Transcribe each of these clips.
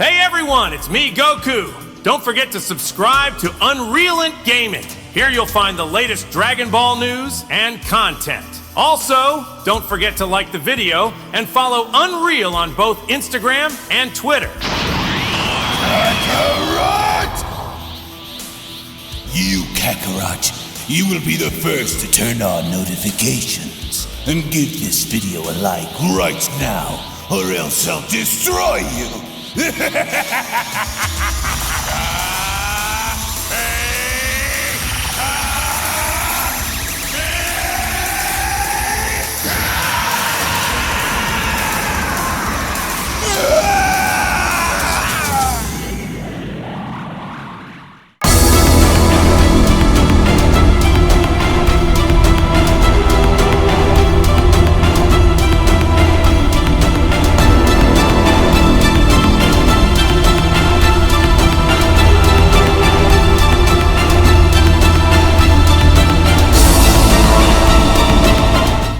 Hey everyone, it's me, Goku. Don't forget to subscribe to UnrealEntGaming. Here you'll find the latest Dragon Ball news and content. Also, don't forget to like the video and follow Unreal on both Instagram and Twitter. Kakarot! You, Kakarot, you will be the first to turn on notifications. And give this video a like right now, or else I'll destroy you!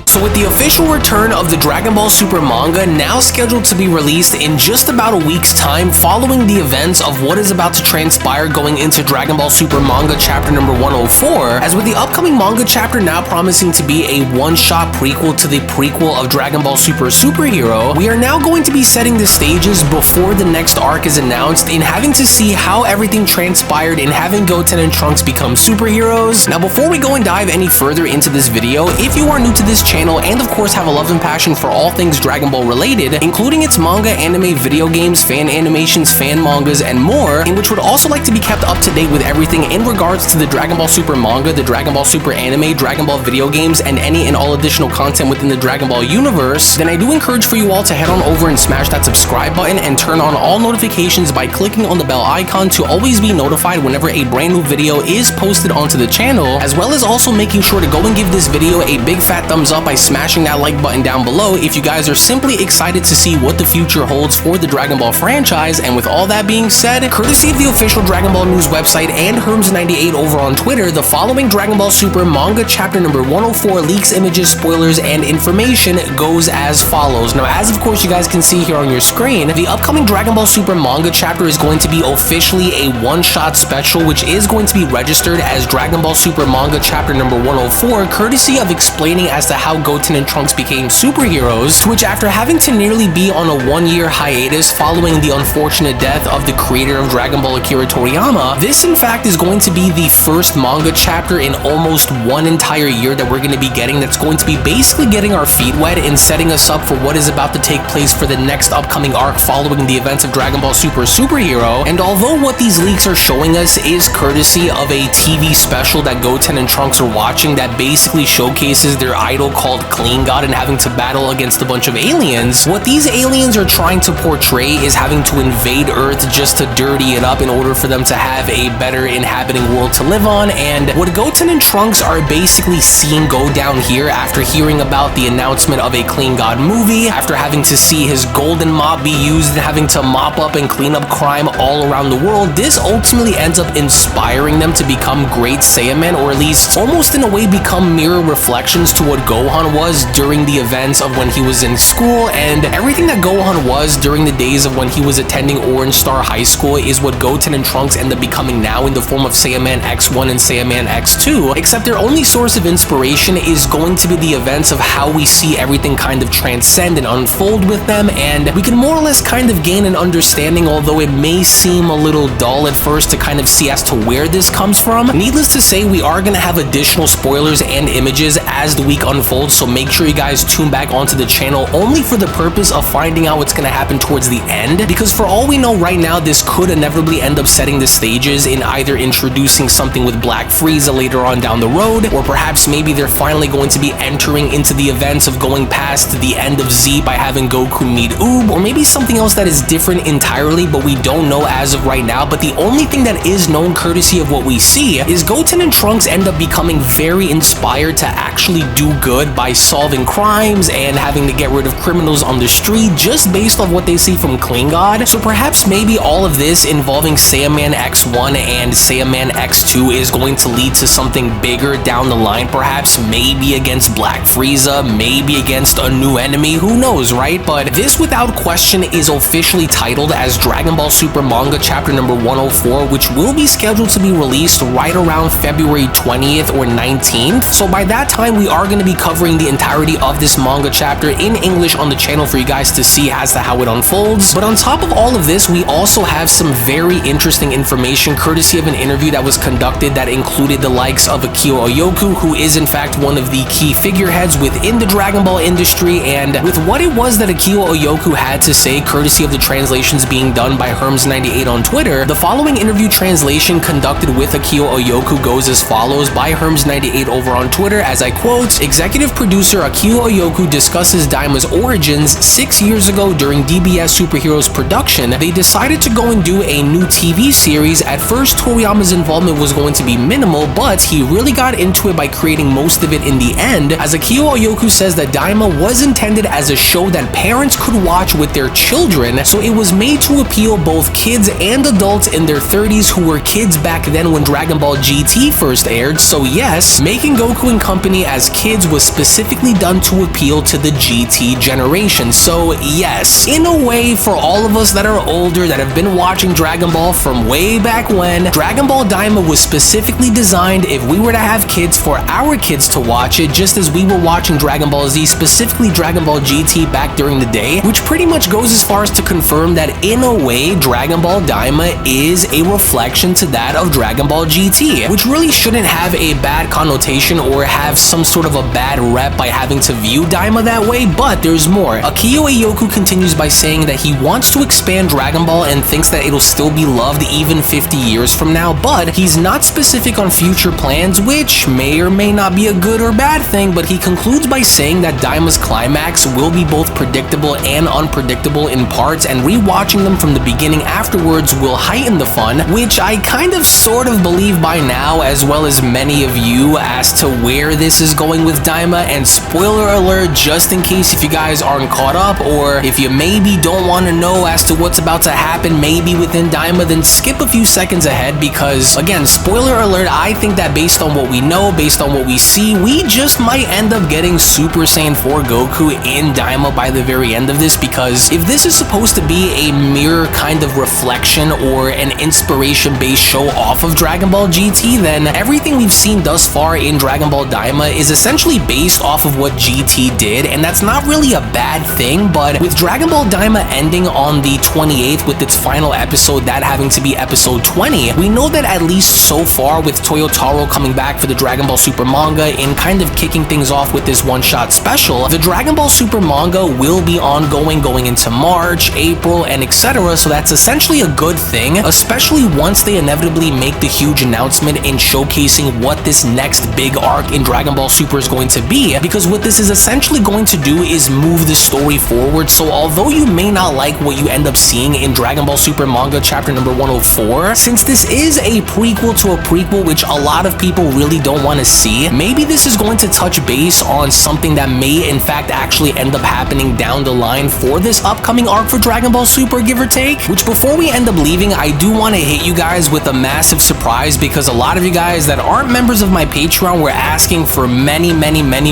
So with the official return of the Dragon Ball Super manga now scheduled to be released in just about a week's time following the events of what is about to transpire going into Dragon Ball Super manga chapter number 104, as with the upcoming manga chapter now promising to be a one-shot prequel to the prequel of Dragon Ball Super Superhero, we are now going to be setting the stages before the next arc is announced in having to see how everything transpired in having Goten and Trunks become superheroes. Now before we go and dive any further into this video, if you are new to this channel and of course have a love and passion for all things Dragon Ball related, including its manga, anime, video games, fan animations, fan mangas, and more, and which would also like to be kept up to date with everything in regards to the Dragon Ball Super manga, the Dragon Ball Super anime, Dragon Ball video games, and any and all additional content within the Dragon Ball universe, then I do encourage for you all to head on over and smash that subscribe button and turn on all notifications by clicking on the bell icon to always be notified whenever a brand new video is posted onto the channel, as well as also making sure to go and give this video a big fat thumbs up by smashing that like button down below if you guys are simply excited to see what the future holds for the Dragon Ball franchise. And with all that being said, courtesy of the official Dragon Ball News website and Herms98 over on Twitter, the following Dragon Ball Super manga chapter number 104 leaks, images, spoilers, and information goes as follows. Now, as of course you guys can see here on your screen, the upcoming Dragon Ball Super manga chapter is going to be officially a one-shot special, which is going to be registered as Dragon Ball Super manga chapter number 104, courtesy of explaining as to how Goten and Trunks became superheroes, to which after having to nearly be on a one-year hiatus following the unfortunate death of the creator of Dragon Ball, Akira Toriyama, this in fact is going to be the first manga chapter in almost one entire year that we're going to be getting that's going to be basically getting our feet wet and setting us up for what is about to take place for the next upcoming arc following the events of Dragon Ball Super Superhero. And although what these leaks are showing us is courtesy of a TV special that Goten and Trunks are watching that basically showcases their idol called Clean God and having to battle against a bunch of aliens, what these aliens are trying to portray is having to invade Earth just to dirty it up in order for them to have a better inhabiting world to live on. And what Goten and Trunks are basically seeing go down here after hearing about the announcement of a Clean God movie, after having to see his golden mop be used and having to mop up and clean up crime all around the world, this ultimately ends up inspiring them to become great Saiyaman, or at least almost in a way become mirror reflections to what Gohan was during the events of when he was in school. And everything that Gohan was during the days of when he was attending Orange Star High School is what Goten and Trunks end up becoming now in the form of Saiyaman X1 and Saiyaman X2, except their only source of inspiration is going to be the events of how we see everything kind of transcend and unfold with them, and we can more or less kind of gain an understanding, although it may seem a little dull at first to kind of see as to where this comes from. Needless to say, we are going to have additional spoilers and images as the week unfolds, so make sure you guys tune back onto the channel only for the purpose of finding out what's going to happen towards the end, because for all we know right now, this could inevitably end up setting the stages in either introducing something with Black Frieza later on down the road, or perhaps maybe they're finally going to be entering into the events of going past the end of Z by having Goku meet Oob, or maybe something else that is different entirely, but we don't know as of right now. But the only thing that is known courtesy of what we see is Goten and Trunks end up becoming very inspired to actually do good by solving solving crimes and having to get rid of criminals on the street just based off what they see from Klingod. So perhaps maybe all of this involving SAIYAMAN X1 and SAIYAMAN X2 is going to lead to something bigger down the line, perhaps maybe against Black Frieza, maybe against a new enemy, who knows, right? But this without question is officially titled as Dragon Ball Super Manga chapter number 104, which will be scheduled to be released right around February 20th or 19th. So by that time, we are going to be covering the entirety of this manga chapter in English on the channel for you guys to see as to how it unfolds. But on top of all of this, we also have some very interesting information courtesy of an interview that was conducted that included the likes of Akio Oyoku, who is in fact one of the key figureheads within the Dragon Ball industry. And with what it was that Akio Oyoku had to say, courtesy of the translations being done by Herms98 on Twitter, the following interview translation conducted with Akio Oyoku goes as follows by Herms98 over on Twitter, as I quote, "Executive producer Akio Oyoku discusses Daima's origins. 6 years ago during DBS Superheroes production, they decided to go and do a new TV series. At first, Toriyama's involvement was going to be minimal, but he really got into it by creating most of it in the end, as Akio Oyoku says that Daima was intended as a show that parents could watch with their children, so it was made to appeal both kids and adults in their 30s who were kids back then when Dragon Ball GT first aired. So yes, making Goku and company as kids was specifically done to appeal to the GT generation." So yes, in a way, for all of us that are older, that have been watching Dragon Ball from way back when, Dragon Ball Daima was specifically designed if we were to have kids, for our kids to watch it, just as we were watching Dragon Ball Z, specifically Dragon Ball GT back during the day, which pretty much goes as far as to confirm that in a way, Dragon Ball Daima is a reflection to that of Dragon Ball GT, which really shouldn't have a bad connotation or have some sort of a bad rep by having to view Daima that way, but there's more. Akio Oyoku continues by saying that he wants to expand Dragon Ball and thinks that it'll still be loved even 50 years from now, but he's not specific on future plans, which may or may not be a good or bad thing, but he concludes by saying that Daima's climax will be both predictable and unpredictable in parts, and rewatching them from the beginning afterwards will heighten the fun, which I kind of sort of believe by now, as well as many of you, as to where this is going with Daima. And spoiler alert, just in case if you guys aren't caught up, or if you maybe don't want to know as to what's about to happen maybe within Daima, then skip a few seconds ahead, because again, spoiler alert, I think that based on what we know, based on what we see, we just might end up getting Super Saiyan 4 Goku in Daima by the very end of this, because if this is supposed to be a mirror kind of reflection or an inspiration based show off of Dragon Ball GT, then everything we've seen thus far in Dragon Ball Daima is essentially based off of what GT did, and that's not really a bad thing. But with Dragon Ball Daima ending on the 28th with its final episode, that having to be episode 20, we know that at least so far, with Toyotaro coming back for the Dragon Ball Super manga and kind of kicking things off with this one-shot special, the Dragon Ball Super manga will be ongoing going into March, April, and etc. So that's essentially a good thing, especially once they inevitably make the huge announcement in showcasing what this next big arc in Dragon Ball Super is going to be, because what this is essentially going to do is move the story forward. So although you may not like what you end up seeing in Dragon Ball Super manga chapter number 104, since this is a prequel to a prequel, which a lot of people really don't want to see, maybe this is going to touch base on something that may in fact actually end up happening down the line for this upcoming arc for Dragon Ball Super, give or take. Which, before we end up leaving, I do want to hit you guys with a massive surprise, because a lot of you guys that aren't members of my Patreon were asking for many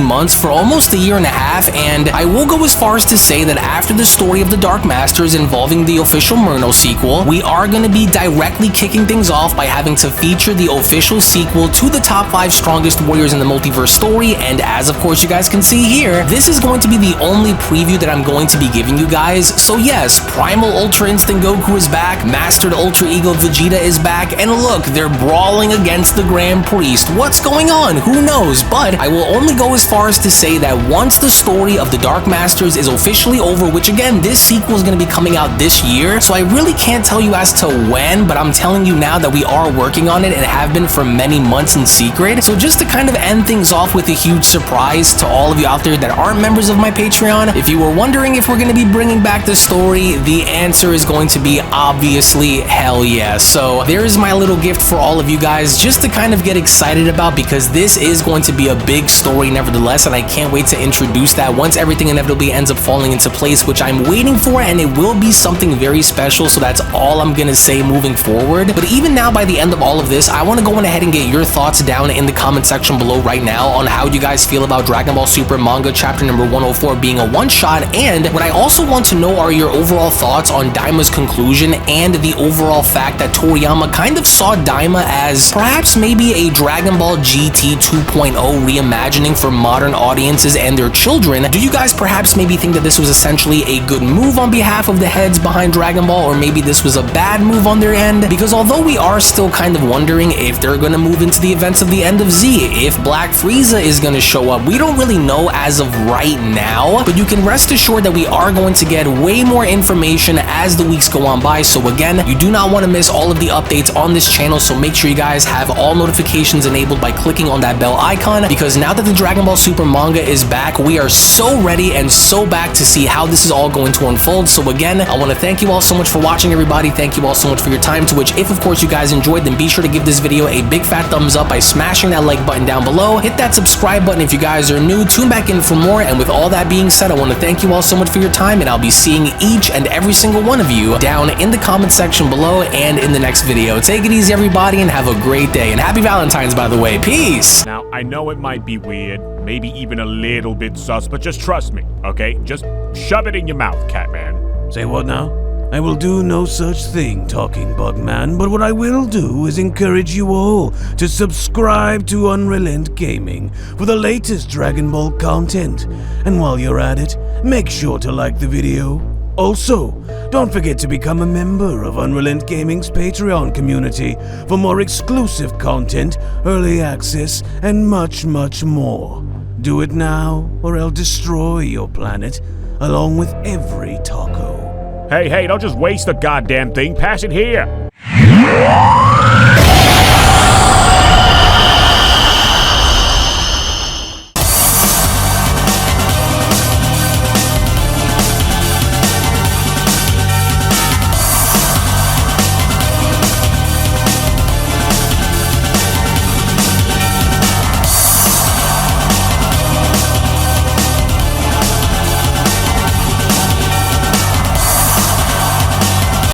months, for almost a year and a half, and I will go as far as to say that after the story of the Dark Masters involving the official Murno sequel, we are going to be directly kicking things off by having to feature the official sequel to the top 5 strongest warriors in the multiverse story. And as of course you guys can see here, this is going to be the only preview that I'm going to be giving you guys. So yes, Primal Ultra Instinct Goku is back, Mastered Ultra Ego Vegeta is back, and look, they're brawling against the Grand Priest. What's going on? Who knows? But I will only go as far as to say that once the story of the Dark Masters is officially over, which again, this sequel is going to be coming out this year, so I really can't tell you as to when, but I'm telling you now that we are working on it and have been for many months in secret. So just to kind of end things off with a huge surprise to all of you out there that aren't members of my Patreon, if you were wondering if we're going to be bringing back the story, the answer is going to be obviously hell yes. So there is my little gift for all of you guys, just to kind of get excited about, because this is going to be a big story nevertheless, and I can't wait to introduce that once everything inevitably ends up falling into place, which I'm waiting for, and it will be something very special, so that's all I'm gonna say moving forward. But even now, by the end of all of this, I want to go on ahead and get your thoughts down in the comment section below right now on how you guys feel about Dragon Ball Super Manga chapter number 104 being a one-shot, and what I also want to know are your overall thoughts on Daima's conclusion and the overall fact that Toriyama kind of saw Daima as perhaps maybe a Dragon Ball GT 2.0 reimagining for modern audiences and their children. Do you guys perhaps maybe think that this was essentially a good move on behalf of the heads behind Dragon Ball, or maybe this was a bad move on their end? Because although we are still kind of wondering if they're gonna move into the events of the end of Z, if Black Frieza is gonna show up, we don't really know as of right now, but you can rest assured that we are going to get way more information as the weeks go on by. So again, you do not want to miss all of the updates on this channel, so make sure you guys have all notifications enabled by clicking on that bell icon, because now that the Dragon Ball Super manga is back, we are so ready and so back to see how this is all going to unfold. So again, I want to thank you all so much for watching, everybody. Thank you all so much for your time, to which if of course you guys enjoyed, then be sure to give this video a big fat thumbs up by smashing that like button down below. Hit that subscribe button if you guys are new, tune back in for more, and with all that being said, I want to thank you all so much for your time, and I'll be seeing each and every single one of you down in the comment section below and in the next video. Take it easy, everybody, and have a great day, and happy Valentine's, by the way. Peace! Now, I know it might be weird, maybe even a little bit sus, but just trust me, okay? Just shove it in your mouth, Catman. Say what now? I will do no such thing, Talking Bugman, but what I will do is encourage you all to subscribe to UnrealEntGaming for the latest Dragon Ball content. And while you're at it, make sure to like the video. Also, don't forget to become a member of UnrealEntGaming's Patreon community for more exclusive content, early access, and much, much more. Do it now, or I'll destroy your planet, along with every taco. Hey, don't just waste the goddamn thing, pass it here!